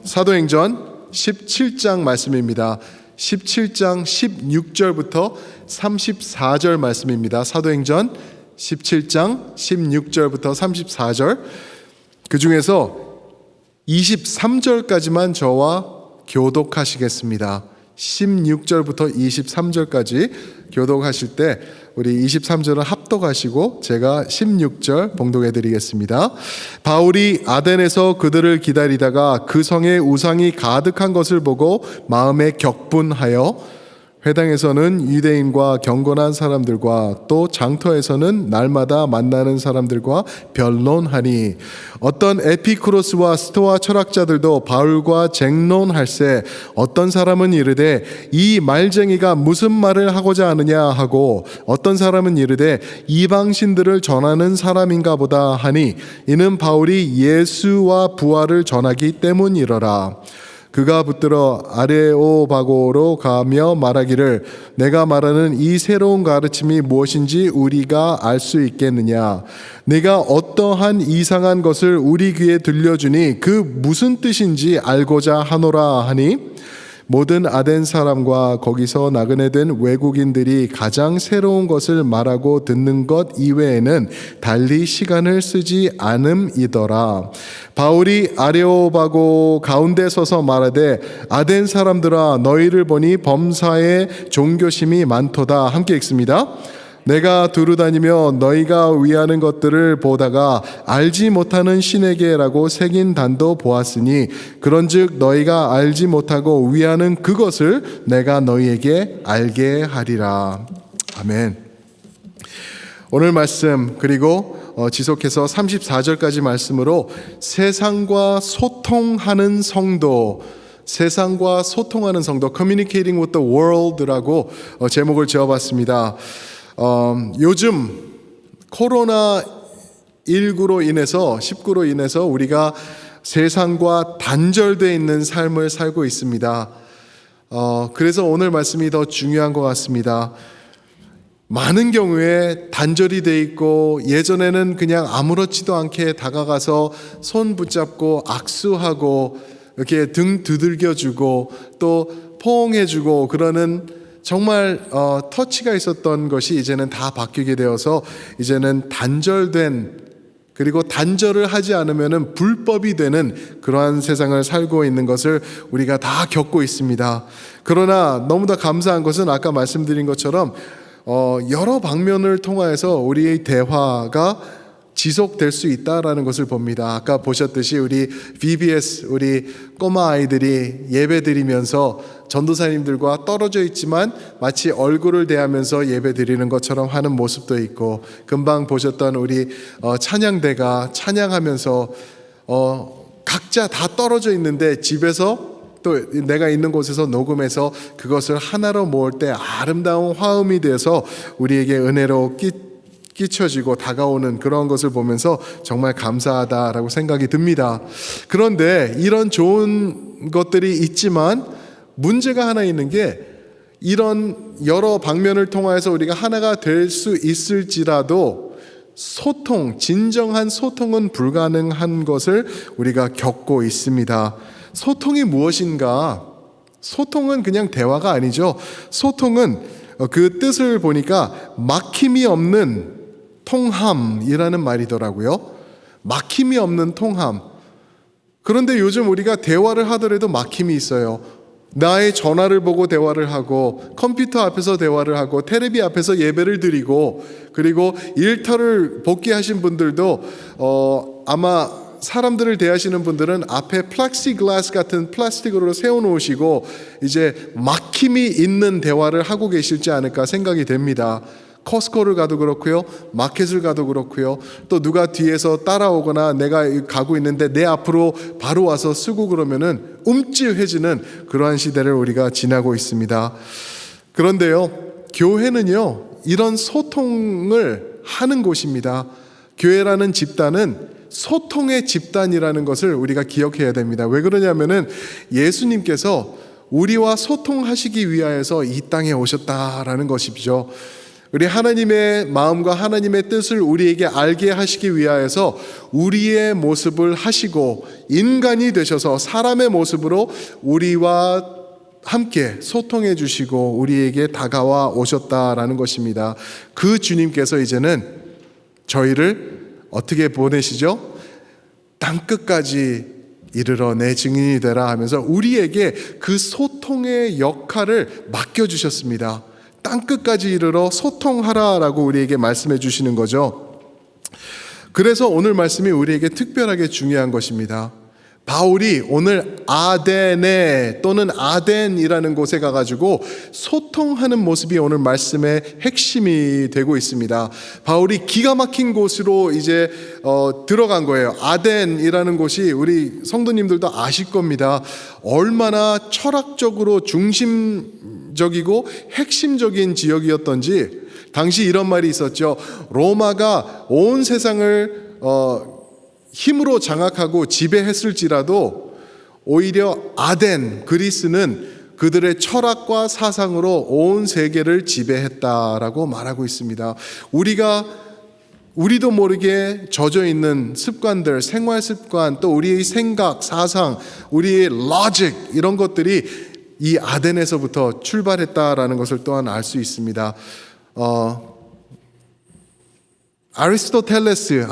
사도행전 17장 말씀입니다. 17장 16절부터 34절 말씀입니다. 사도행전 17장 16절부터 34절, 그 중에서 23절까지만 저와 교독하시겠습니다. 16절부터 23절까지 교독하실 때 우리 23절은 합독하시고 제가 16절 봉독해 드리겠습니다. 바울이 아덴에서 그들을 기다리다가 그 성에 우상이 가득한 것을 보고 마음에 격분하여 회당에서는 유대인과 경건한 사람들과 또 장터에서는 날마다 만나는 사람들과 변론하니 어떤 에피쿠로스와 스토아 철학자들도 바울과 쟁론할세 어떤 사람은 이르되 이 말쟁이가 무슨 말을 하고자 하느냐 하고 어떤 사람은 이르되 이방신들을 전하는 사람인가 보다 하니 이는 바울이 예수와 부활을 전하기 때문이러라. 그가 붙들어 아레오바고로 가며 말하기를 내가 말하는 이 새로운 가르침이 무엇인지 우리가 알 수 있겠느냐. 내가 어떠한 이상한 것을 우리 귀에 들려주니 그 무슨 뜻인지 알고자 하노라 하니 모든 아덴 사람과 거기서 나그네 된 외국인들이 가장 새로운 것을 말하고 듣는 것 이외에는 달리 시간을 쓰지 않음이더라. 바울이 아레오바고 가운데 서서 말하되 아덴 사람들아 너희를 보니 범사에 종교심이 많도다. 함께 읽습니다. 내가 두루다니며 너희가 위하는 것들을 보다가 알지 못하는 신에게라고 새긴 단도 보았으니 그런즉 너희가 알지 못하고 위하는 그것을 내가 너희에게 알게 하리라. 아멘. 오늘 말씀 그리고 지속해서 34절까지 말씀으로 세상과 소통하는 성도, 세상과 소통하는 성도, Communicating with the World라고 제목을 지어봤습니다. 요즘 코로나19로 인해서 19로 인해서 우리가 세상과 단절되어 있는 삶을 살고 있습니다. 그래서 오늘 말씀이 더 중요한 것 같습니다. 많은 경우에 단절이 돼 있고 예전에는 그냥 아무렇지도 않게 다가가서 손 붙잡고 악수하고 이렇게 등 두들겨주고 또 포옹해주고 그러는 정말 터치가 있었던 것이 이제는 다 바뀌게 되어서 이제는 단절된, 그리고 단절을 하지 않으면 불법이 되는 그러한 세상을 살고 있는 것을 우리가 다 겪고 있습니다. 그러나 너무나 감사한 것은 아까 말씀드린 것처럼 여러 방면을 통하여서 우리의 대화가 지속될 수 있다라는 것을 봅니다. 아까 보셨듯이 우리 VBS 우리 꼬마 아이들이 예배 드리면서 전도사님들과 떨어져 있지만 마치 얼굴을 대하면서 예배 드리는 것처럼 하는 모습도 있고, 금방 보셨던 우리 찬양대가 찬양하면서 각자 다 떨어져 있는데 집에서 또 내가 있는 곳에서 녹음해서 그것을 하나로 모을 때 아름다운 화음이 돼서 우리에게 은혜로 끼쳐지고 다가오는 그런 것을 보면서 정말 감사하다라고 생각이 듭니다. 그런데 이런 좋은 것들이 있지만 문제가 하나 있는 게, 이런 여러 방면을 통해서 우리가 하나가 될 수 있을지라도 소통, 진정한 소통은 불가능한 것을 우리가 겪고 있습니다. 소통이 무엇인가? 소통은 그냥 대화가 아니죠. 소통은 그 뜻을 보니까 막힘이 없는 통함이라는 말이더라고요. 막힘이 없는 통함. 그런데 요즘 우리가 대화를 하더라도 막힘이 있어요. 나의 전화를 보고 대화를 하고, 컴퓨터 앞에서 대화를 하고, 테레비 앞에서 예배를 드리고, 그리고 일터를 복귀하신 분들도 아마 사람들을 대하시는 분들은 앞에 플렉시글라스 같은 플라스틱으로 세워놓으시고 이제 막힘이 있는 대화를 하고 계실지 않을까 생각이 됩니다. 코스코를 가도 그렇고요, 마켓을 가도 그렇고요, 또 누가 뒤에서 따라오거나 내가 가고 있는데 내 앞으로 바로 와서 쓰고 그러면은 움찔해지는 그러한 시대를 우리가 지나고 있습니다. 그런데요, 교회는요 이런 소통을 하는 곳입니다. 교회라는 집단은 소통의 집단이라는 것을 우리가 기억해야 됩니다. 왜 그러냐면은 예수님께서 우리와 소통하시기 위하여서 이 땅에 오셨다라는 것이죠. 우리 하나님의 마음과 하나님의 뜻을 우리에게 알게 하시기 위하여서 우리의 모습을 하시고 인간이 되셔서 사람의 모습으로 우리와 함께 소통해 주시고 우리에게 다가와 오셨다라는 것입니다. 그 주님께서 이제는 저희를 어떻게 보내시죠? 땅끝까지 이르러 내 증인이 되라 하면서 우리에게 그 소통의 역할을 맡겨주셨습니다. 땅끝까지 이르러 소통하라라고 우리에게 말씀해 주시는 거죠. 그래서 오늘 말씀이 우리에게 특별하게 중요한 것입니다. 바울이 오늘 아덴에 또는 아덴이라는 곳에 가가지고 소통하는 모습이 오늘 말씀의 핵심이 되고 있습니다. 바울이 기가 막힌 곳으로 이제 들어간 거예요. 아덴이라는 곳이 우리 성도님들도 아실 겁니다. 얼마나 철학적으로 중심적이고 핵심적인 지역이었던지 당시 이런 말이 있었죠. 로마가 온 세상을 힘으로 장악하고 지배했을지라도 오히려 아덴, 그리스는 그들의 철학과 사상으로 온 세계를 지배했다라고 말하고 있습니다. 우리도 모르게 젖어 있는 습관들, 생활 습관, 또 우리의 생각, 사상, 우리의 로직 이런 것들이 이 아덴에서부터 출발했다라는 것을 또한 알 수 있습니다. 아리스토텔레스,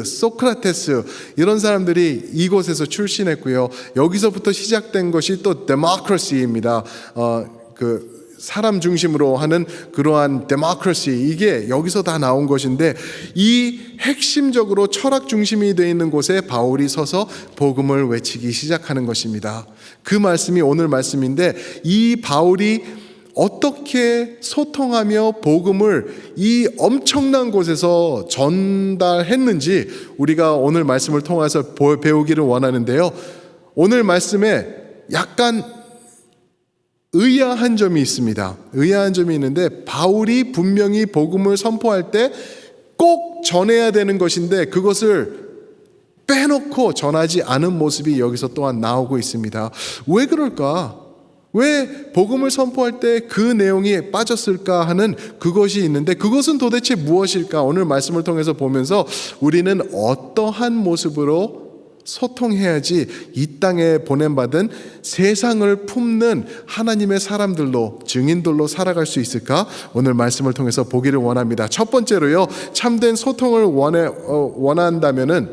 소크라테스 이런 사람들이 이곳에서 출신했고요. 여기서부터 시작된 것이 또 데모크라시입니다. 그 사람 중심으로 하는 그러한 데모크라시 이게 여기서 다 나온 것인데 이 핵심적으로 철학 중심이 되어 있는 곳에 바울이 서서 복음을 외치기 시작하는 것입니다. 그 말씀이 오늘 말씀인데 이 바울이 어떻게 소통하며 복음을 이 엄청난 곳에서 전달했는지 우리가 오늘 말씀을 통해서 배우기를 원하는데요. 오늘 말씀에 약간 의아한 점이 있습니다. 의아한 점이 있는데 바울이 분명히 복음을 선포할 때 꼭 전해야 되는 것인데 그것을 빼놓고 전하지 않은 모습이 여기서 또한 나오고 있습니다. 왜 그럴까? 왜 복음을 선포할 때 그 내용이 빠졌을까 하는 그것이 있는데 그것은 도대체 무엇일까? 오늘 말씀을 통해서 보면서 우리는 어떠한 모습으로 소통해야지 이 땅에 보냄받은 세상을 품는 하나님의 사람들로 증인들로 살아갈 수 있을까? 오늘 말씀을 통해서 보기를 원합니다. 첫 번째로요, 참된 소통을 원한다면은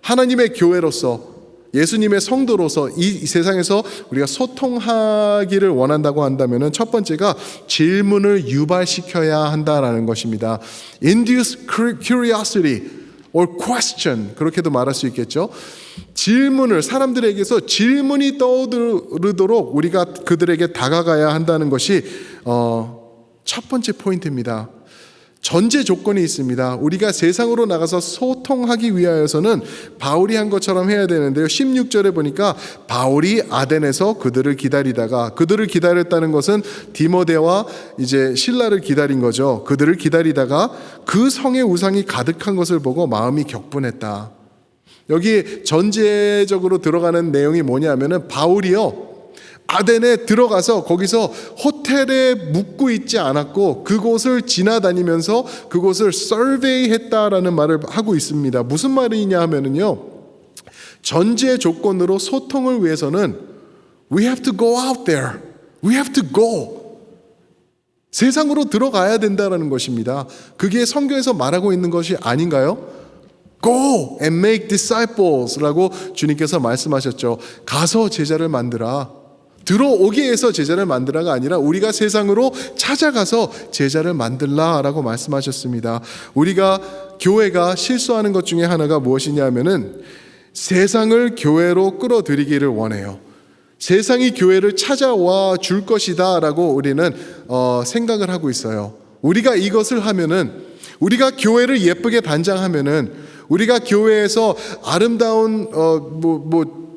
하나님의 교회로서 예수님의 성도로서 이 세상에서 우리가 소통하기를 원한다고 한다면 첫 번째가 질문을 유발시켜야 한다라는 것입니다. Induce curiosity or question 그렇게도 말할 수 있겠죠. 질문을 사람들에게서 질문이 떠오르도록 우리가 그들에게 다가가야 한다는 것이 첫 번째 포인트입니다. 전제 조건이 있습니다. 우리가 세상으로 나가서 소통하기 위하여서는 바울이 한 것처럼 해야 되는데요. 16절에 보니까 바울이 아덴에서 그들을 기다렸다는 것은 디모데와 이제 실라를 기다린 거죠. 그들을 기다리다가 그 성의 우상이 가득한 것을 보고 마음이 격분했다. 여기 전제적으로 들어가는 내용이 뭐냐면은 바울이요, 아덴에 들어가서 거기서 호텔에 묵고 있지 않았고 그곳을 지나다니면서 그곳을 서베이했다라는 말을 하고 있습니다. 무슨 말이냐 하면은요, 전제 조건으로 소통을 위해서는 we have to go out there. We have to go. 세상으로 들어가야 된다라는 것입니다. 그게 성경에서 말하고 있는 것이 아닌가요? Go and make disciples라고 주님께서 말씀하셨죠. 가서 제자를 만들어. 들어오게 해서 제자를 만들라가 아니라 우리가 세상으로 찾아가서 제자를 만들라라고 말씀하셨습니다. 우리가 교회가 실수하는 것 중에 하나가 무엇이냐면은 세상을 교회로 끌어들이기를 원해요. 세상이 교회를 찾아와 줄 것이다라고 우리는 생각을 하고 있어요. 우리가 이것을 하면은, 우리가 교회를 예쁘게 단장하면은, 우리가 교회에서 아름다운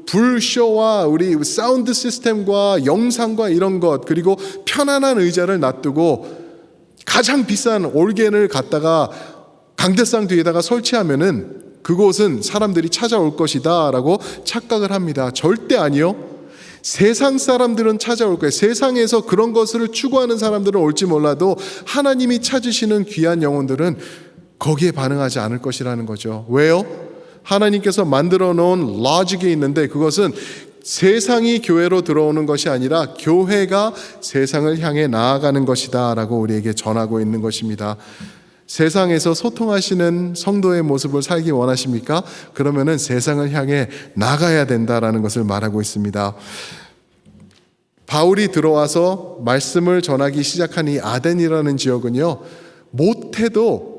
불쇼와 우리 사운드 시스템과 영상과 이런 것, 그리고 편안한 의자를 놔두고 가장 비싼 올겐을 갖다가 강대상 뒤에다가 설치하면은 그곳은 사람들이 찾아올 것이다 라고 착각을 합니다. 절대 아니요. 세상 사람들은 찾아올 거예요. 세상에서 그런 것을 추구하는 사람들은 올지 몰라도 하나님이 찾으시는 귀한 영혼들은 거기에 반응하지 않을 것이라는 거죠. 왜요? 하나님께서 만들어 놓은 로직이 있는데 그것은 세상이 교회로 들어오는 것이 아니라 교회가 세상을 향해 나아가는 것이다 라고 우리에게 전하고 있는 것입니다. 세상에서 소통하시는 성도의 모습을 살기 원하십니까? 그러면은 세상을 향해 나가야 된다라는 것을 말하고 있습니다. 바울이 들어와서 말씀을 전하기 시작한 이 아덴이라는 지역은요, 못해도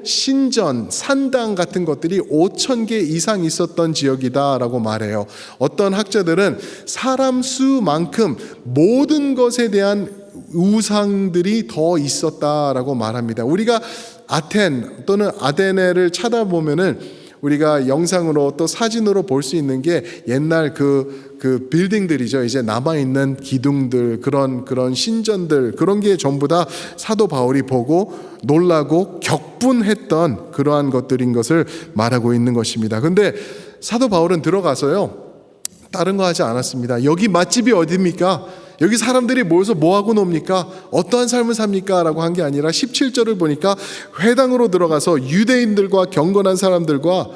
신전, 산당 같은 것들이 5,000개 이상 있었던 지역이다라고 말해요. 어떤 학자들은 사람 수만큼 모든 것에 대한 우상들이 더 있었다라고 말합니다. 우리가 아텐 또는 아데네를 찾아보면은 우리가 영상으로 또 사진으로 볼 수 있는 게 옛날 그 빌딩들이죠. 이제 남아있는 기둥들, 그런 신전들, 그런 게 전부 다 사도 바울이 보고 놀라고 격분했던 그러한 것들인 것을 말하고 있는 것입니다. 근데 사도 바울은 들어가서요, 다른 거 하지 않았습니다. 여기 맛집이 어디입니까? 여기 사람들이 모여서 뭐하고 놉니까? 어떠한 삶을 삽니까? 라고 한 게 아니라 17절을 보니까 회당으로 들어가서 유대인들과 경건한 사람들과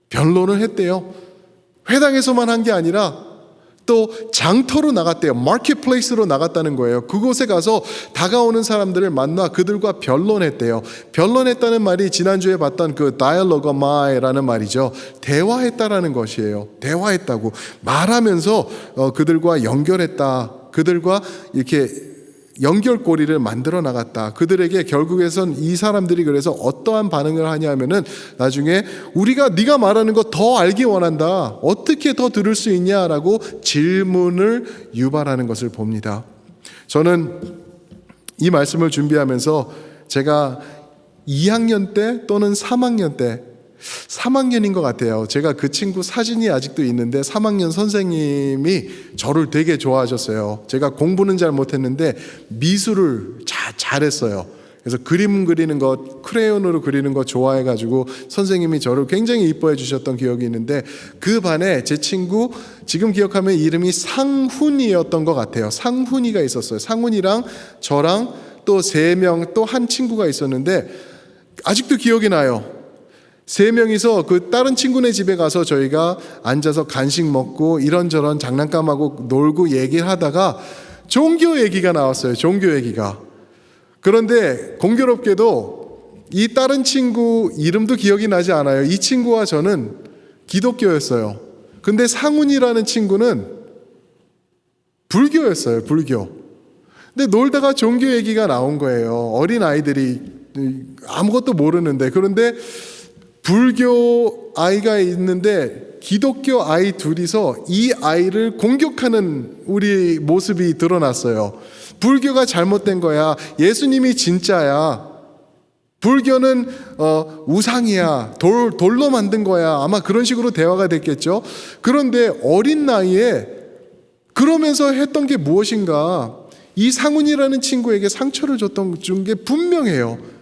변론을 했대요. 회당에서만 한 게 아니라 또 장터로 나갔대요. 마켓플레이스로 나갔다는 거예요. 그곳에 가서 다가오는 사람들을 만나 그들과 변론했대요. 변론했다는 말이 지난주에 봤던 그 다이얼로그마이라는 말이죠. 대화했다라는 것이에요. 대화했다고 말하면서 그들과 연결했다. 그들과 이렇게 연결고리를 만들어 나갔다. 그들에게 결국에선 이 사람들이 그래서 어떠한 반응을 하냐면은 나중에 우리가 네가 말하는 거 더 알기 원한다. 어떻게 더 들을 수 있냐라고 질문을 유발하는 것을 봅니다. 저는 이 말씀을 준비하면서 제가 2학년 때 또는 3학년 때 3학년인 것 같아요. 제가 그 친구 사진이 아직도 있는데 3학년 선생님이 저를 되게 좋아하셨어요. 제가 공부는 잘 못했는데 미술을 잘했어요. 그래서 그림 그리는 것, 크레용으로 그리는 거 좋아해가지고 선생님이 저를 굉장히 이뻐해 주셨던 기억이 있는데 그 반에 제 친구, 지금 기억하면 이름이 상훈이었던 것 같아요. 상훈이가 있었어요. 상훈이랑 저랑 또 3명 또 한 친구가 있었는데 아직도 기억이 나요. 3명이서 그 다른 친구네 집에 가서 저희가 앉아서 간식 먹고 이런저런 장난감하고 놀고 얘기를 하다가 종교 얘기가 나왔어요. 종교 얘기가. 그런데 공교롭게도 이 다른 친구 이름도 기억이 나지 않아요. 이 친구와 저는 기독교였어요. 근데 상훈이라는 친구는 불교였어요. 불교. 근데 놀다가 종교 얘기가 나온 거예요. 어린 아이들이 아무것도 모르는데. 그런데 불교 아이가 있는데 기독교 아이 둘이서 이 아이를 공격하는 우리 모습이 드러났어요. 불교가 잘못된 거야. 예수님이 진짜야. 불교는 우상이야. 돌로 만든 거야. 아마 그런 식으로 대화가 됐겠죠. 그런데 어린 나이에 그러면서 했던 게 무엇인가? 이 상훈이라는 친구에게 상처를 준 게 분명해요.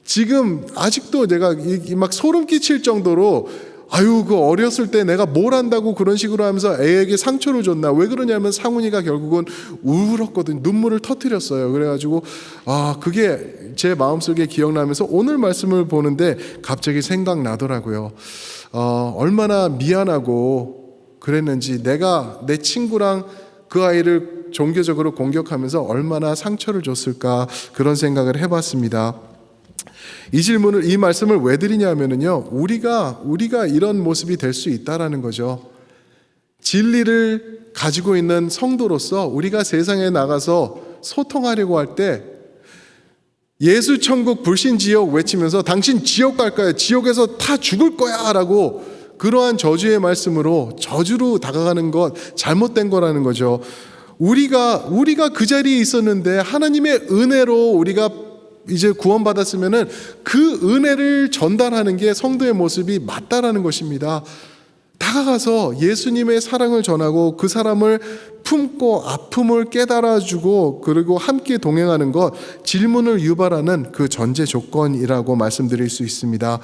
지금 아직도 내가 막 소름 끼칠 정도로 아유 그 어렸을 때 내가 뭘 한다고 그런 식으로 하면서 애에게 상처를 줬나. 왜 그러냐면 상훈이가 결국은 울었거든. 눈물을 터뜨렸어요. 그래가지고 그게 제 마음속에 기억나면서 오늘 말씀을 보는데 갑자기 생각나더라고요. 얼마나 미안하고 그랬는지, 내가 내 친구랑 그 아이를 종교적으로 공격하면서 얼마나 상처를 줬을까, 그런 생각을 해봤습니다. 이 말씀을 왜 드리냐면요, 우리가 이런 모습이 될 수 있다라는 거죠. 진리를 가지고 있는 성도로서 우리가 세상에 나가서 소통하려고 할 때 예수 천국 불신 지옥 외치면서 당신 지옥 갈 거야, 지옥에서 다 죽을 거야 라고 그러한 저주의 말씀으로 저주로 다가가는 것, 잘못된 거라는 거죠. 우리가 그 자리에 있었는데 하나님의 은혜로 우리가 이제 구원받았으면은 그 은혜를 전달하는 게 성도의 모습이 맞다라는 것입니다. 다가가서 예수님의 사랑을 전하고 그 사람을 품고 아픔을 깨달아주고 그리고 함께 동행하는 것, 질문을 유발하는 그 전제 조건이라고 말씀드릴 수 있습니다.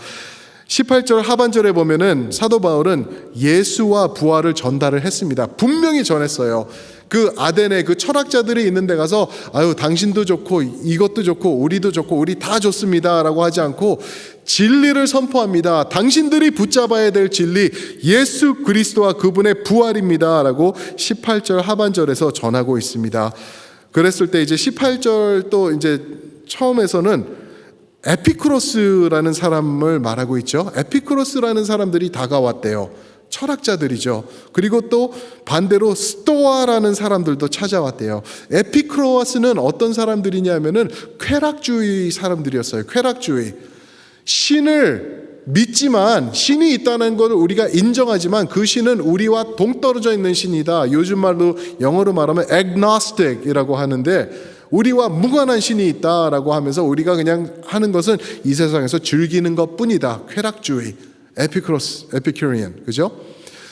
18절 하반절에 보면은 사도 바울은 예수와 부활을 전달을 했습니다. 분명히 전했어요. 그 아덴에 그 철학자들이 있는 데 가서 아유 당신도 좋고 이것도 좋고 우리도 좋고 우리 다 좋습니다 라고 하지 않고 진리를 선포합니다. 당신들이 붙잡아야 될 진리 예수 그리스도와 그분의 부활입니다 라고 18절 하반절에서 전하고 있습니다. 그랬을 때 이제 18절 또 이제 처음에서는 에피쿠로스라는 사람을 말하고 있죠. 에피쿠로스라는 사람들이 다가왔대요. 철학자들이죠. 그리고 또 반대로 스토아라는 사람들도 찾아왔대요. 에피쿠로스는 어떤 사람들이냐면은 쾌락주의 사람들이었어요. 쾌락주의. 신을 믿지만 신이 있다는 걸 우리가 인정하지만 그 신은 우리와 동떨어져 있는 신이다. 요즘 말로 영어로 말하면 agnostic이라고 하는데 우리와 무관한 신이 있다라고 하면서 우리가 그냥 하는 것은 이 세상에서 즐기는 것뿐이다. 쾌락주의, 에피큐리안, 그죠?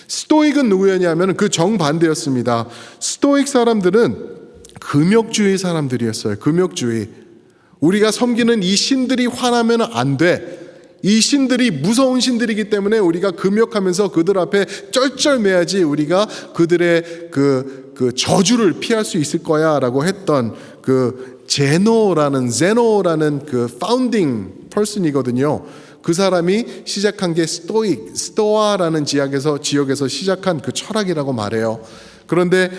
스토익은 누구였냐면 그 정반대였습니다. 스토익 사람들은 금욕주의 사람들이었어요. 금욕주의. 우리가 섬기는 이 신들이 화나면 안 돼. 이 신들이 무서운 신들이기 때문에 우리가 금욕하면서 그들 앞에 쩔쩔매야지 우리가 그들의 그 저주를 피할 수 있을 거야라고 했던 그 제노라는 그 파운딩 퍼슨이거든요. 그 사람이 시작한 게 스토아라는 지역에서 시작한 그 철학이라고 말해요. 그런데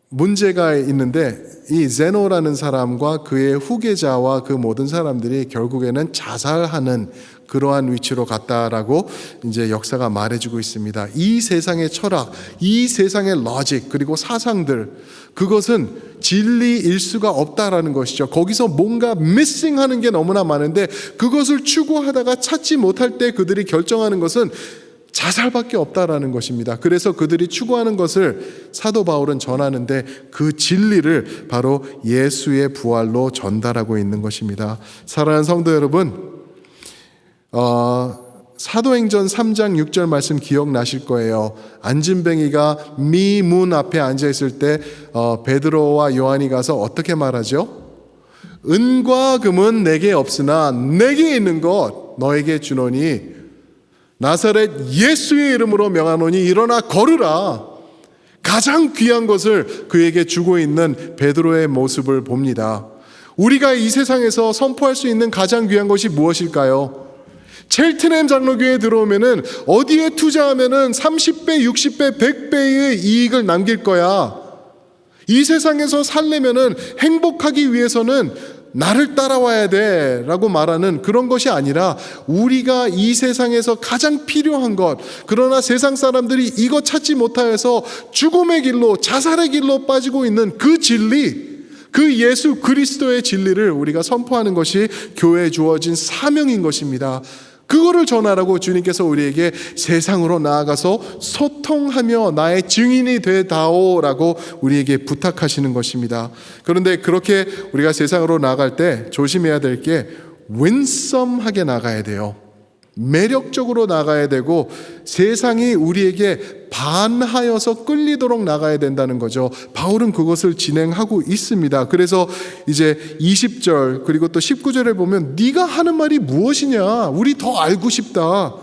문제가 있는데 이 제노라는 사람과 그의 후계자와 그 모든 사람들이 결국에는 자살하는 그러한 위치로 갔다라고 이제 역사가 말해주고 있습니다. 이 세상의 철학, 이 세상의 로직 그리고 사상들 그것은 진리일 수가 없다라는 것이죠. 거기서 뭔가 미싱하는 게 너무나 많은데 그것을 추구하다가 찾지 못할 때 그들이 결정하는 것은 자살밖에 없다라는 것입니다. 그래서 그들이 추구하는 것을 사도 바울은 전하는데 그 진리를 바로 예수의 부활로 전달하고 있는 것입니다. 사랑하는 성도 여러분, 사도행전 3장 6절 말씀 기억나실 거예요. 안진뱅이가 미문 앞에 앉아있을 때 베드로와 요한이 가서 어떻게 말하죠? 은과 금은 내게 없으나 내게 있는 것 너에게 주노니 나사렛 예수의 이름으로 명하노니 일어나 걸으라. 가장 귀한 것을 그에게 주고 있는 베드로의 모습을 봅니다. 우리가 이 세상에서 선포할 수 있는 가장 귀한 것이 무엇일까요? 첼트넘 장로교회에 들어오면은 어디에 투자하면은 30배, 60배, 100배의 이익을 남길 거야. 이 세상에서 살려면은 행복하기 위해서는 나를 따라와야 돼 라고 말하는 그런 것이 아니라 우리가 이 세상에서 가장 필요한 것, 그러나 세상 사람들이 이거 찾지 못하여서 죽음의 길로 자살의 길로 빠지고 있는 그 진리, 그 예수 그리스도의 진리를 우리가 선포하는 것이 교회에 주어진 사명인 것입니다. 그거를 전하라고 주님께서 우리에게 세상으로 나아가서 소통하며 나의 증인이 되다오라고 우리에게 부탁하시는 것입니다. 그런데 그렇게 우리가 세상으로 나아갈 때 조심해야 될 게 윈썸하게 나가야 돼요. 매력적으로 나가야 되고 세상이 우리에게 반하여서 끌리도록 나가야 된다는 거죠. 바울은 그것을 진행하고 있습니다. 그래서 이제 20절 그리고 또 19절에 보면 네가 하는 말이 무엇이냐? 우리 더 알고 싶다.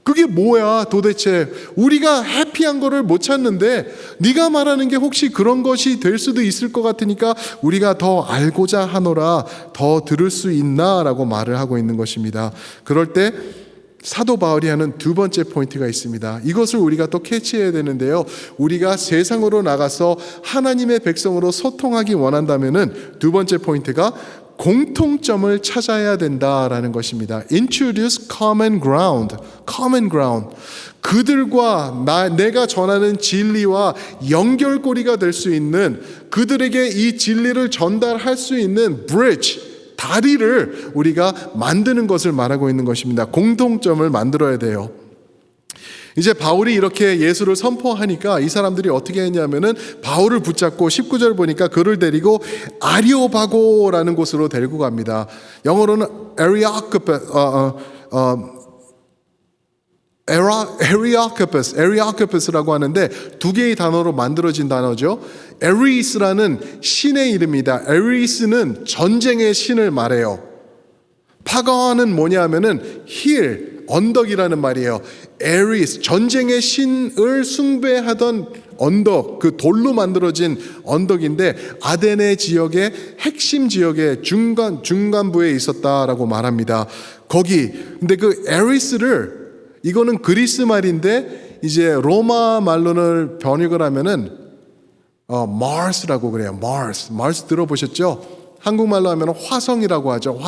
그게 뭐야 도대체? 우리가 해피한 거를 못 찾는데 네가 말하는 게 혹시 그런 것이 될 수도 있을 것 같으니까 우리가 더 알고자 하노라. 더 들을 수 있나? 라고 말을 하고 있는 것입니다. 그럴 때 사도 바울이 하는 두 번째 포인트가 있습니다. 이것을 우리가 또 캐치해야 되는데요. 우리가 세상으로 나가서 하나님의 백성으로 소통하기 원한다면은 두 번째 포인트가 공통점을 찾아야 된다라는 것입니다. Introduce common ground. Common ground. 그들과 내가 전하는 진리와 연결고리가 될 수 있는 그들에게 이 진리를 전달할 수 있는 bridge. 다리를 우리가 만드는 것을 말하고 있는 것입니다. 공통점을 만들어야 돼요. 이제 바울이 이렇게 예수를 선포하니까 이 사람들이 어떻게 했냐면은 바울을 붙잡고 19절 보니까 그를 데리고 아리오바고라는 곳으로 데리고 갑니다. 영어로는 에리아크푸스라고 하는데 두 개의 단어로 만들어진 단어죠. 에리스라는 신의 이름입니다. 에리스는 전쟁의 신을 말해요. 파건은 뭐냐 하면은 힐, 언덕이라는 말이에요. 에리스, 전쟁의 신을 숭배하던 언덕, 그 돌로 만들어진 언덕인데 아데네 지역의 핵심 지역의 중간부에 있었다라고 말합니다. 거기 근데 그 에리스를, 이거는 그리스 말인데 이제 로마 말로는 번역을 하면은 마르스라고 그래요. 마르스 들어보셨죠? 한국말로 하면 화성이라고 하죠.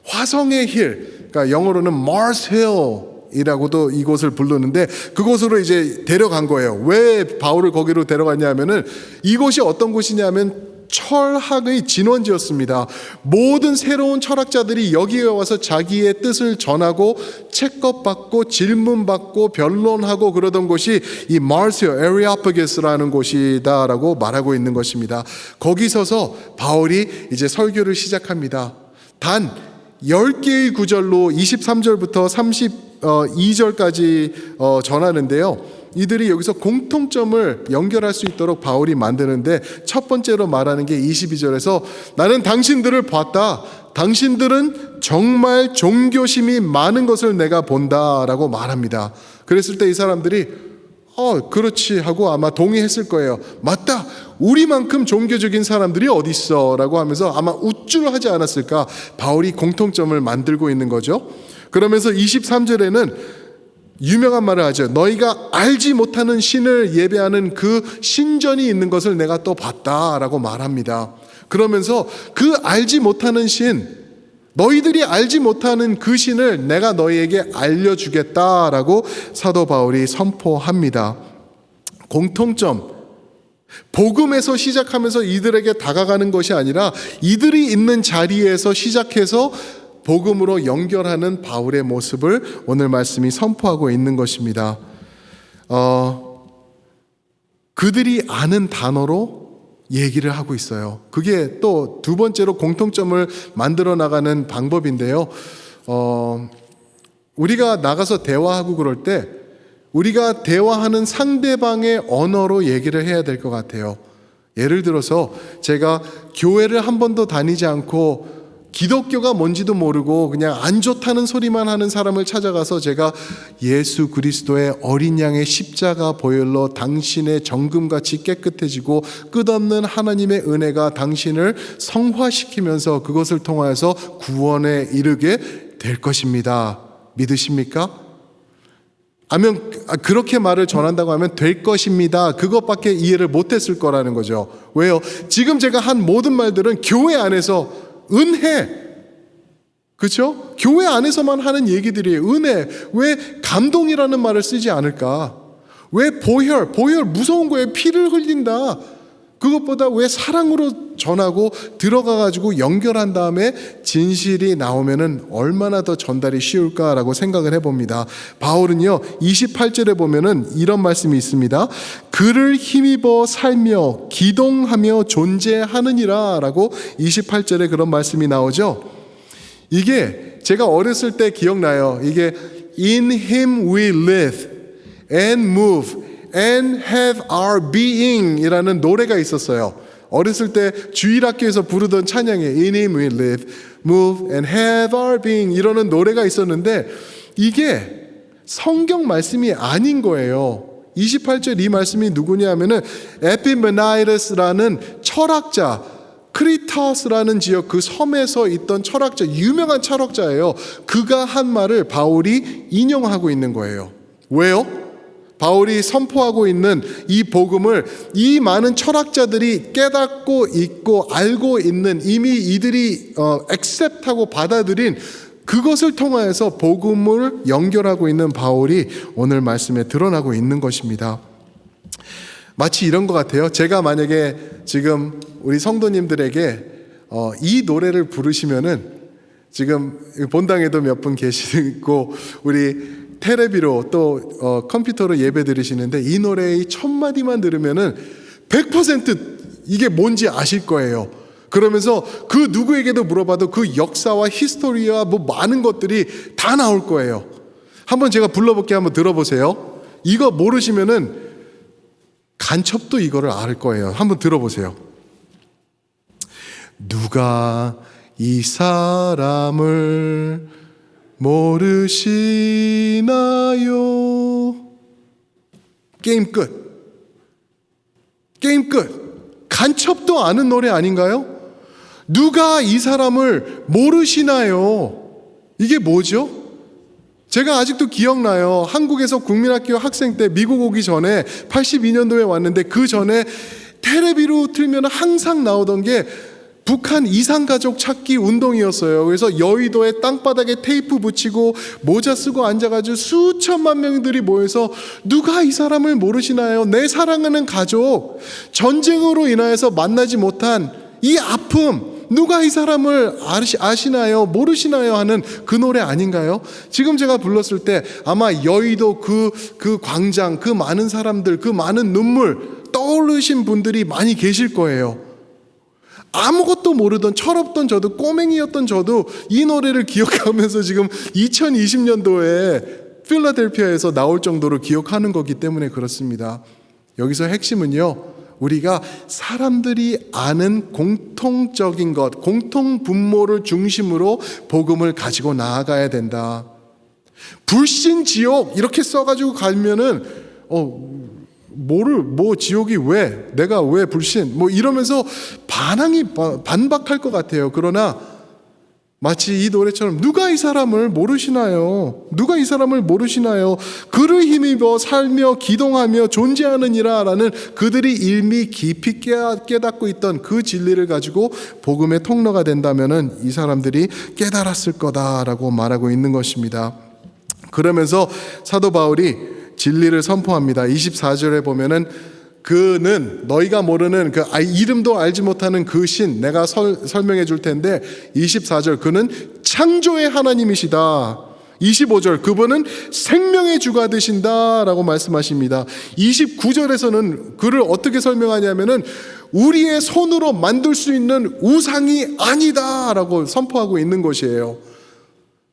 화성의 힐, 그러니까 영어로는 Mars Hill이라고도 이곳을 부르는데 그곳으로 이제 데려간 거예요. 왜 바울을 거기로 데려갔냐면은 이곳이 어떤 곳이냐면 철학의 진원지였습니다. 모든 새로운 철학자들이 여기에 와서 자기의 뜻을 전하고 채권받고 질문받고 변론하고 그러던 곳이 이 마르시오 에리아파게스라는 곳이다라고 말하고 있는 것입니다. 거기 서서 바울이 이제 설교를 시작합니다. 단 10개의 구절로 23절부터 32절까지 전하는데요. 이들이 여기서 공통점을 연결할 수 있도록 바울이 만드는데 첫 번째로 말하는 게 22절에서 나는 당신들을 봤다. 당신들은 정말 종교심이 많은 것을 내가 본다라고 말합니다. 그랬을 때 이 사람들이 그렇지 하고 아마 동의했을 거예요. 맞다. 우리만큼 종교적인 사람들이 어디 있어? 라고 하면서 아마 우쭐하지 않았을까? 바울이 공통점을 만들고 있는 거죠. 그러면서 23절에는 유명한 말을 하죠. 너희가 알지 못하는 신을 예배하는 그 신전이 있는 것을 내가 또 봤다라고 말합니다. 그러면서 그 알지 못하는 신, 너희들이 알지 못하는 그 신을 내가 너희에게 알려주겠다라고 사도 바울이 선포합니다. 공통점, 복음에서 시작하면서 이들에게 다가가는 것이 아니라 이들이 있는 자리에서 시작해서 복음으로 연결하는 바울의 모습을 오늘 말씀이 선포하고 있는 것입니다. 그들이 아는 단어로 얘기를 하고 있어요. 그게 또 두 번째로 공통점을 만들어 나가는 방법인데요. 우리가 나가서 대화하고 그럴 때 우리가 대화하는 상대방의 언어로 얘기를 해야 될 것 같아요. 예를 들어서 제가 교회를 한 번도 다니지 않고 기독교가 뭔지도 모르고 그냥 안 좋다는 소리만 하는 사람을 찾아가서 제가 예수 그리스도의 어린 양의 십자가 보혈로 당신의 정금같이 깨끗해지고 끝없는 하나님의 은혜가 당신을 성화시키면서 그것을 통하여서 구원에 이르게 될 것입니다. 믿으십니까? 아니면 그렇게 말을 전한다고 하면 될 것입니다. 그것밖에 이해를 못했을 거라는 거죠. 왜요? 지금 제가 한 모든 말들은 교회 안에서 은혜, 그렇죠? 교회 안에서만 하는 얘기들이에요. 은혜, 왜 감동이라는 말을 쓰지 않을까? 왜 보혈 무서운 거예요. 피를 흘린다. 그것보다 왜 사랑으로 전하고 들어가가지고 연결한 다음에 진실이 나오면은 얼마나 더 전달이 쉬울까라고 생각을 해봅니다. 바울은요 28절에 보면은 이런 말씀이 있습니다. 그를 힘입어 살며 기동하며 존재하느니라 라고 28절에 그런 말씀이 나오죠. 이게 제가 어렸을 때 기억나요. 이게 In him we live and move and have our being 이라는 노래가 있었어요. 어렸을 때 주일학교에서 부르던 찬양에 In him we live, move and have our being 이러는 노래가 있었는데 이게 성경 말씀이 아닌 거예요. 28절 이 말씀이 누구냐 하면은 에피메나이데스라는 철학자, 크리타스라는 지역 그 섬에서 있던 철학자, 유명한 철학자예요. 그가 한 말을 바울이 인용하고 있는 거예요. 왜요? 바울이 선포하고 있는 이 복음을 이 많은 철학자들이 깨닫고 있고 알고 있는 이미 이들이 accept하고 받아들인 그것을 통하여서 복음을 연결하고 있는 바울이 오늘 말씀에 드러나고 있는 것입니다. 마치 이런 것 같아요. 제가 만약에 지금 우리 성도님들에게 이 노래를 부르시면은 지금 본당에도 몇 분 계시고 우리 테레비로 또 컴퓨터로 예배 드리시는데 이 노래의 첫 마디만 들으면은 100% 이게 뭔지 아실 거예요. 그러면서 그 누구에게도 물어봐도 그 역사와 히스토리와 뭐 많은 것들이 다 나올 거예요. 한번 제가 불러볼게요. 한번 들어보세요. 이거 모르시면은 간첩도 이거를 알 거예요. 한번 들어보세요. 누가 이 사람을 모르시나요? 게임 끝. 게임 끝. 간첩도 아는 노래 아닌가요? 누가 이 사람을 모르시나요? 이게 뭐죠? 제가 아직도 기억나요. 한국에서 국민학교 학생 때 미국 오기 전에 82년도에 왔는데 그 전에 텔레비로 틀면 항상 나오던 게 북한 이산가족 찾기 운동이었어요. 그래서 여의도에 땅바닥에 테이프 붙이고 모자 쓰고 앉아가지고 수천만 명들이 모여서 누가 이 사람을 모르시나요? 내 사랑하는 가족, 전쟁으로 인하여서 만나지 못한 이 아픔, 누가 이 사람을 아시나요? 모르시나요? 하는 그 노래 아닌가요? 지금 제가 불렀을 때 아마 여의도 그 광장, 그 많은 사람들, 그 많은 눈물 떠오르신 분들이 많이 계실 거예요. 아무것도 모르던 철없던 저도, 꼬맹이였던 저도 이 노래를 기억하면서 지금 2020년도에 필라델피아에서 나올 정도로 기억하는 거기 때문에 그렇습니다. 여기서 핵심은요, 우리가 사람들이 아는 공통적인 것, 공통 분모를 중심으로 복음을 가지고 나아가야 된다. 불신지옥 이렇게 써가지고 가면은 지옥이 왜, 내가 왜 불신, 이러면서 반박할 것 같아요. 그러나 마치 이 노래처럼 누가 이 사람을 모르시나요? 누가 이 사람을 모르시나요? 그를 힘입어 살며 기동하며 존재하느니라 라는 그들이 일미 깊이 깨닫고 있던 그 진리를 가지고 복음의 통로가 된다면 이 사람들이 깨달았을 거다라고 말하고 있는 것입니다. 그러면서 사도 바울이 진리를 선포합니다. 24절에 보면은 그는 너희가 모르는 그 이름도 알지 못하는 그 신 내가 설명해 줄 텐데 24절 그는 창조의 하나님이시다. 25절 그분은 생명의 주가 되신다라고 말씀하십니다. 29절에서는 그를 어떻게 설명하냐면은 우리의 손으로 만들 수 있는 우상이 아니다라고 선포하고 있는 것이에요.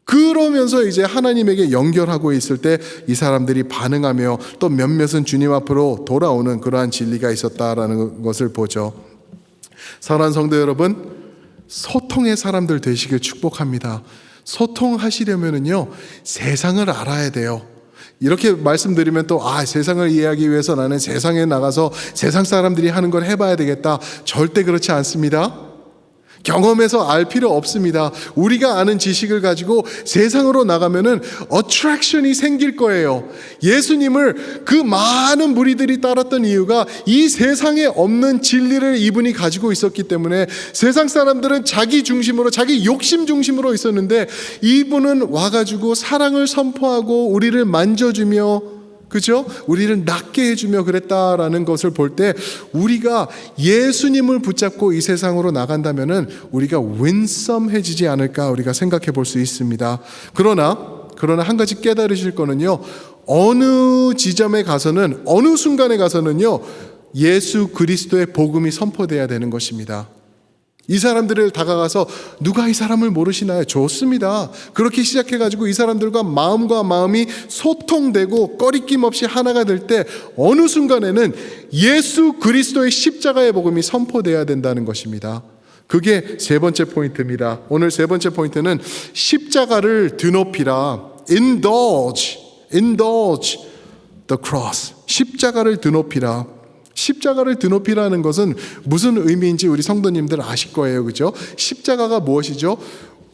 그러면서 이제 하나님에게 연결하고 있을 때 이 사람들이 반응하며 또 몇몇은 주님 앞으로 돌아오는 그러한 진리가 있었다라는 것을 보죠. 사랑하는 성도 여러분, 소통의 사람들 되시길 축복합니다. 소통하시려면은요, 세상을 알아야 돼요. 이렇게 말씀드리면 또 세상을 이해하기 위해서 나는 세상에 나가서 세상 사람들이 하는 걸 해봐야 되겠다. 절대 그렇지 않습니다. 경험해서 알 필요 없습니다. 우리가 아는 지식을 가지고 세상으로 나가면은 어트랙션이 생길 거예요. 예수님을 그 많은 무리들이 따랐던 이유가 이 세상에 없는 진리를 이분이 가지고 있었기 때문에 세상 사람들은 자기 중심으로, 자기 욕심 중심으로 있었는데 이분은 와가지고 사랑을 선포하고 우리를 만져주며, 그죠? 우리를 낫게 해주며 그랬다라는 것을 볼 때 우리가 예수님을 붙잡고 이 세상으로 나간다면은 우리가 윈썸해지지 않을까 우리가 생각해 볼 수 있습니다. 그러나 한 가지 깨달으실 거는요, 어느 지점에 가서는, 어느 순간에 가서는요, 예수 그리스도의 복음이 선포돼야 되는 것입니다. 이 사람들을 다가가서 누가 이 사람을 모르시나요? 좋습니다. 그렇게 시작해가지고 이 사람들과 마음과 마음이 소통되고 꺼리낌 없이 하나가 될 때 어느 순간에는 예수 그리스도의 십자가의 복음이 선포돼야 된다는 것입니다. 그게 세 번째 포인트입니다. 오늘 세 번째 포인트는 십자가를 드높이라. Indulge the cross. 십자가를 드높이라. 십자가를 드높이라는 것은 무슨 의미인지 우리 성도님들 아실 거예요. 그죠? 십자가가 무엇이죠?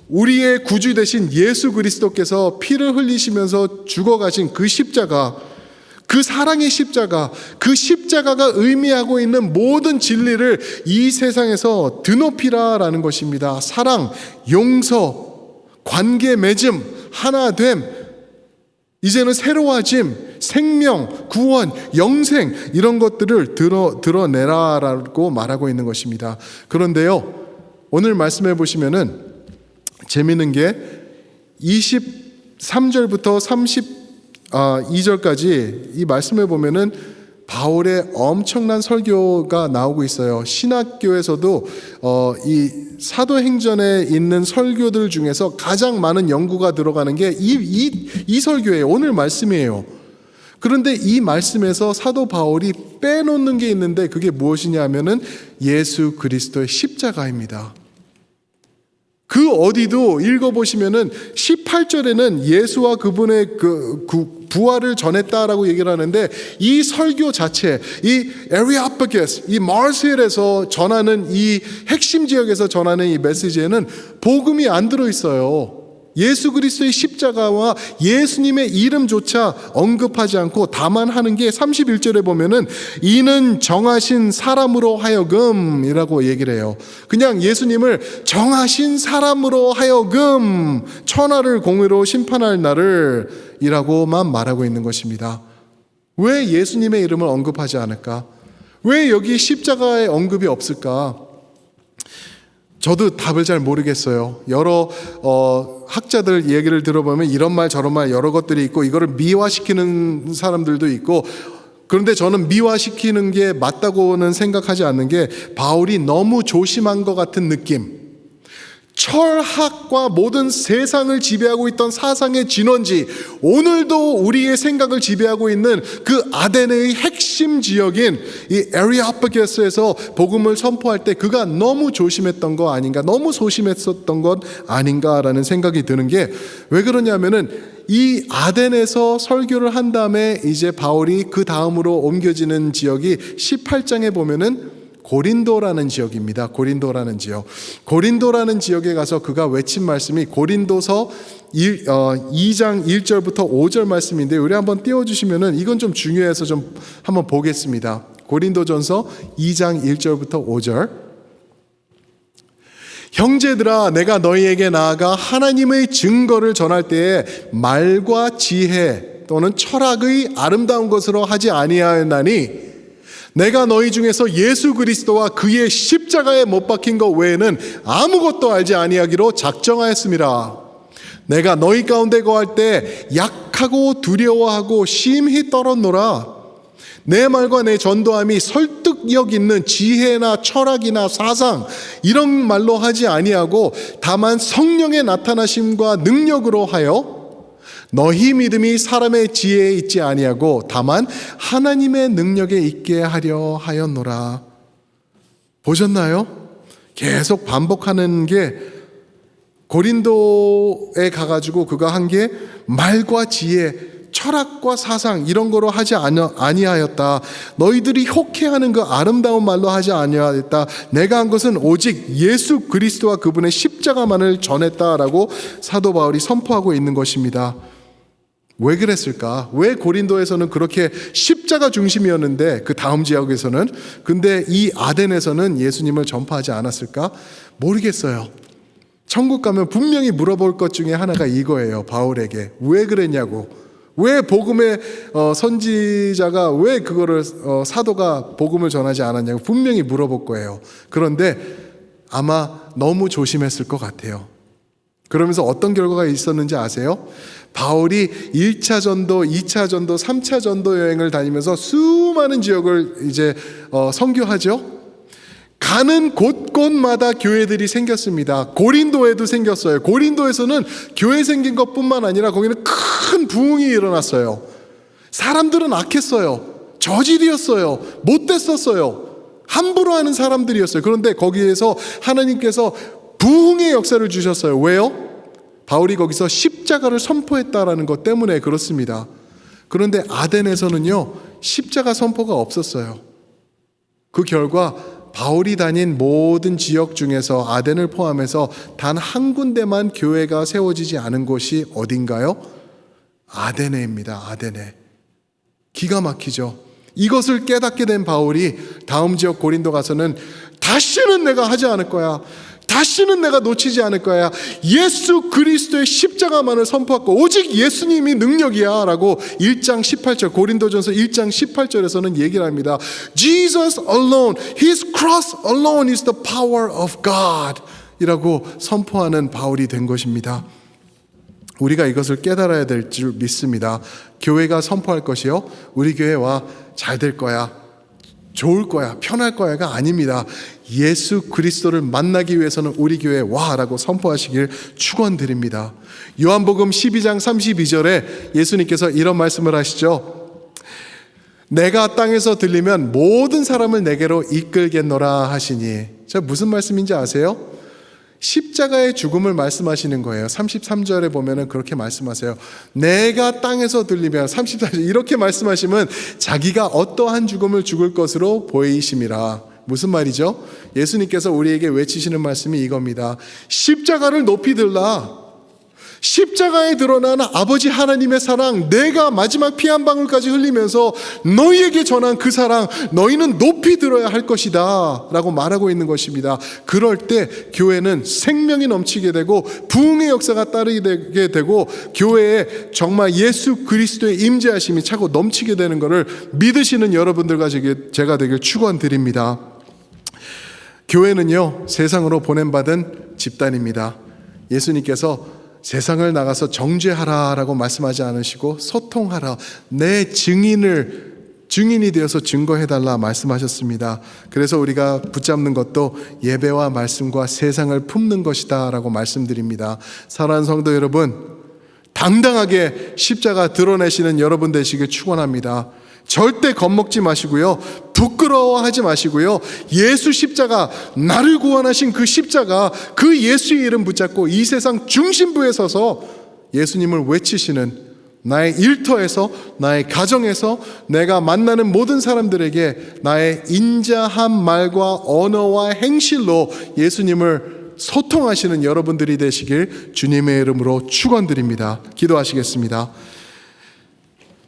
우리의 구주 되신 예수 그리스도께서 피를 흘리시면서 죽어가신 그 십자가, 그 사랑의 십자가, 그 십자가가 의미하고 있는 모든 진리를 이 세상에서 드높이라라는 것입니다. 사랑, 용서, 관계 맺음, 하나됨, 이제는 새로워짐, 생명, 구원, 영생 이런 것들을 드러내라라고 말하고 있는 것입니다. 그런데요, 오늘 말씀해 보시면은 재미있는 게 23절부터 32절까지 이 말씀해 보면은 바울의 엄청난 설교가 나오고 있어요. 신학교에서도 이 사도행전에 있는 설교들 중에서 가장 많은 연구가 들어가는 게 이 설교예요. 오늘 말씀이에요. 그런데 이 말씀에서 사도 바울이 빼놓는 게 있는데 그게 무엇이냐 하면은 예수 그리스도의 십자가입니다. 그 어디도 읽어보시면은 18절에는 예수와 그분의 부활을 전했다라고 얘기를 하는데, 이 설교 자체, 이 에리아파게스, 이 마르스헬에서 전하는 이 핵심 지역에서 전하는 이 메시지에는 복음이 안 들어있어요. 예수 그리스도의 십자가와 예수님의 이름조차 언급하지 않고 다만 하는 게 31절에 보면은 이는 정하신 사람으로 하여금이라고 얘기를 해요. 그냥 예수님을 정하신 사람으로 하여금 천하를 공의로 심판할 날을 이라고만 말하고 있는 것입니다. 왜 예수님의 이름을 언급하지 않을까? 왜 여기 십자가의 언급이 없을까? 저도 답을 잘 모르겠어요. 여러 학자들 얘기를 들어보면 이런 말 저런 말 여러 것들이 있고, 이거를 미화시키는 사람들도 있고, 그런데 저는 미화시키는 게 맞다고는 생각하지 않는 게, 바울이 너무 조심한 것 같은 느낌. 철학과 모든 세상을 지배하고 있던 사상의 진원지, 오늘도 우리의 생각을 지배하고 있는 그 아데네의 핵심 지역인 이 에리아파게스에서 복음을 선포할 때 그가 너무 조심했던 거 아닌가, 너무 소심했었던 것 아닌가라는 생각이 드는 게, 왜 그러냐면은 이 아덴에서 설교를 한 다음에 이제 바울이 그 다음으로 옮겨지는 지역이 18장에 보면은 고린도라는 지역입니다. 고린도라는 지역. 고린도라는 지역에 가서 그가 외친 말씀이 고린도서 2장 1절부터 5절 말씀인데, 우리 한번 띄워주시면은 이건 좀 중요해서 좀 한번 보겠습니다. 고린도전서 2장 1절부터 5절. 형제들아, 내가 너희에게 나아가 하나님의 증거를 전할 때에 말과 지혜 또는 철학의 아름다운 것으로 하지 아니하였나니, 내가 너희 중에서 예수 그리스도와 그의 십자가에 못 박힌 것 외에는 아무것도 알지 아니하기로 작정하였습니다. 내가 너희 가운데 거할 때 약하고 두려워하고 심히 떨었노라. 내 말과 내 전도함이 설득력 있는 지혜나 철학이나 사상 이런 말로 하지 아니하고, 다만 성령의 나타나심과 능력으로 하여 너희 믿음이 사람의 지혜에 있지 아니하고 다만 하나님의 능력에 있게 하려 하였노라. 보셨나요? 계속 반복하는 게, 고린도에 가가지고 그가 한 게 말과 지혜, 철학과 사상 이런 거로 하지 아니하였다. 너희들이 혹해하는 그 아름다운 말로 하지 아니하였다. 내가 한 것은 오직 예수 그리스도와 그분의 십자가만을 전했다라고 사도 바울이 선포하고 있는 것입니다. 왜 그랬을까? 왜 고린도에서는 그렇게 십자가 중심이었는데 그 다음 지역에서는, 근데 이 아덴에서는 예수님을 전파하지 않았을까? 모르겠어요. 천국 가면 분명히 물어볼 것 중에 하나가 이거예요. 바울에게 왜 그랬냐고, 왜 복음의 선지자가 왜 그거를 사도가 복음을 전하지 않았냐고 분명히 물어볼 거예요. 그런데 아마 너무 조심했을 것 같아요. 그러면서 어떤 결과가 있었는지 아세요? 바울이 1차 전도, 2차 전도, 3차 전도 여행을 다니면서 수많은 지역을 이제 선교하죠. 가는 곳곳마다 교회들이 생겼습니다. 고린도에도 생겼어요. 고린도에서는 교회 생긴 것뿐만 아니라 거기는 큰 부흥이 일어났어요. 사람들은 악했어요. 저질이었어요. 못됐었어요. 함부로 하는 사람들이었어요. 그런데 거기에서 하나님께서 부흥의 역사를 주셨어요. 왜요? 바울이 거기서 십자가를 선포했다라는 것 때문에 그렇습니다. 그런데 아덴에서는요, 십자가 선포가 없었어요. 그 결과 바울이 다닌 모든 지역 중에서 아덴을 포함해서 단 한 군데만 교회가 세워지지 않은 곳이 어딘가요? 아데네입니다. 아데네. 기가 막히죠. 이것을 깨닫게 된 바울이 다음 지역 고린도 가서는 다시는 내가 하지 않을 거야. 다시는 내가 놓치지 않을 거야. 예수 그리스도의 십자가만을 선포하고 오직 예수님이 능력이야 라고 1장 18절 고린도전서 1장 18절에서는 얘기를 합니다. Jesus alone, His cross alone is the power of God 이라고 선포하는 바울이 된 것입니다. 우리가 이것을 깨달아야 될 줄 믿습니다. 교회가 선포할 것이요, 우리 교회 와 잘 될 거야, 좋을 거야, 편할 거야가 아닙니다. 예수 그리스도를 만나기 위해서는 우리 교회에 와라고 선포하시길 축원드립니다. 요한복음 12장 32절에 예수님께서 이런 말씀을 하시죠. 내가 땅에서 들리면 모든 사람을 내게로 이끌겠노라 하시니. 자, 무슨 말씀인지 아세요? 십자가의 죽음을 말씀하시는 거예요. 33절에 보면은 그렇게 말씀하세요. 내가 땅에서 들리면 34절 이렇게 말씀하시면 자기가 어떠한 죽음을 죽을 것으로 보이심이라. 무슨 말이죠? 예수님께서 우리에게 외치시는 말씀이 이겁니다. 십자가를 높이 들라. 십자가에 드러난 아버지 하나님의 사랑, 내가 마지막 피 한 방울까지 흘리면서 너희에게 전한 그 사랑, 너희는 높이 들어야 할 것이다 라고 말하고 있는 것입니다. 그럴 때 교회는 생명이 넘치게 되고 부흥의 역사가 따르게 되고 교회에 정말 예수 그리스도의 임재하심이 차고 넘치게 되는 것을 믿으시는 여러분들과 제가 되길 축원드립니다. 교회는요, 세상으로 보냄받은 집단입니다. 예수님께서 세상을 나가서 정죄하라라고 말씀하지 않으시고 소통하라, 내 증인이 되어서 증거해달라 말씀하셨습니다. 그래서 우리가 붙잡는 것도 예배와 말씀과 세상을 품는 것이다 라고 말씀드립니다. 사랑하는 성도 여러분, 당당하게 십자가 드러내시는 여러분 되시길 축원합니다. 절대 겁먹지 마시고요, 부끄러워하지 마시고요, 예수 십자가, 나를 구원하신 그 십자가, 그 예수의 이름 붙잡고 이 세상 중심부에 서서 예수님을 외치시는 나의 일터에서, 나의 가정에서, 내가 만나는 모든 사람들에게 나의 인자한 말과 언어와 행실로 예수님을 소통하시는 여러분들이 되시길 주님의 이름으로 축원드립니다. 기도하시겠습니다.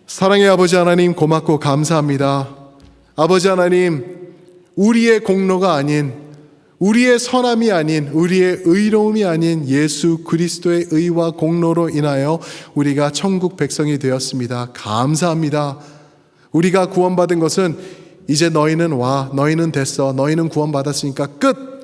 사랑의 아버지 하나님, 고맙고 감사합니다. 아버지 하나님, 우리의 공로가 아닌, 우리의 선함이 아닌, 우리의 의로움이 아닌 예수 그리스도의 의와 공로로 인하여 우리가 천국 백성이 되었습니다. 감사합니다. 우리가 구원받은 것은 이제 너희는 와, 너희는 됐어, 너희는 구원받았으니까 끝,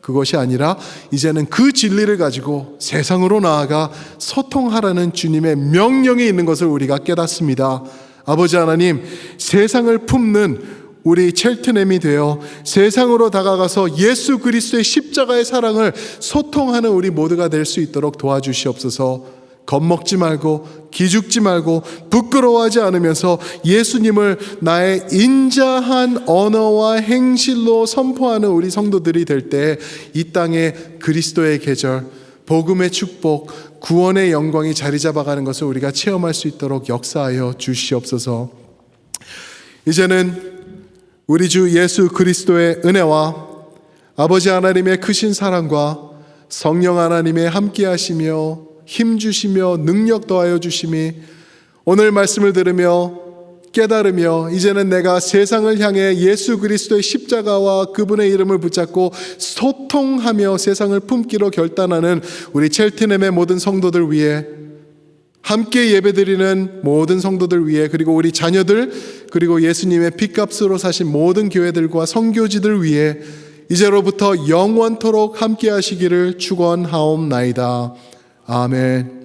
그것이 아니라 이제는 그 진리를 가지고 세상으로 나아가 소통하라는 주님의 명령이 있는 것을 우리가 깨닫습니다. 아버지 하나님, 세상을 품는 우리 첼트넴이 되어 세상으로 다가가서 예수 그리스도의 십자가의 사랑을 소통하는 우리 모두가 될 수 있도록 도와주시옵소서. 겁먹지 말고 기죽지 말고 부끄러워하지 않으면서 예수님을 나의 인자한 언어와 행실로 선포하는 우리 성도들이 될 때 이 땅에 그리스도의 계절, 복음의 축복, 구원의 영광이 자리 잡아가는 것을 우리가 체험할 수 있도록 역사하여 주시옵소서. 이제는 우리 주 예수 그리스도의 은혜와 아버지 하나님의 크신 사랑과 성령 하나님의 함께하시며 힘주시며 능력 더하여 주심이 오늘 말씀을 들으며 깨달으며 이제는 내가 세상을 향해 예수 그리스도의 십자가와 그분의 이름을 붙잡고 소통하며 세상을 품기로 결단하는 우리 첼트넴의 모든 성도들 위해, 함께 예배드리는 모든 성도들 위해, 그리고 우리 자녀들, 그리고 예수님의 핏값으로 사신 모든 교회들과 선교지들 위해 이제로부터 영원토록 함께 하시기를 축원하옵나이다. 아멘.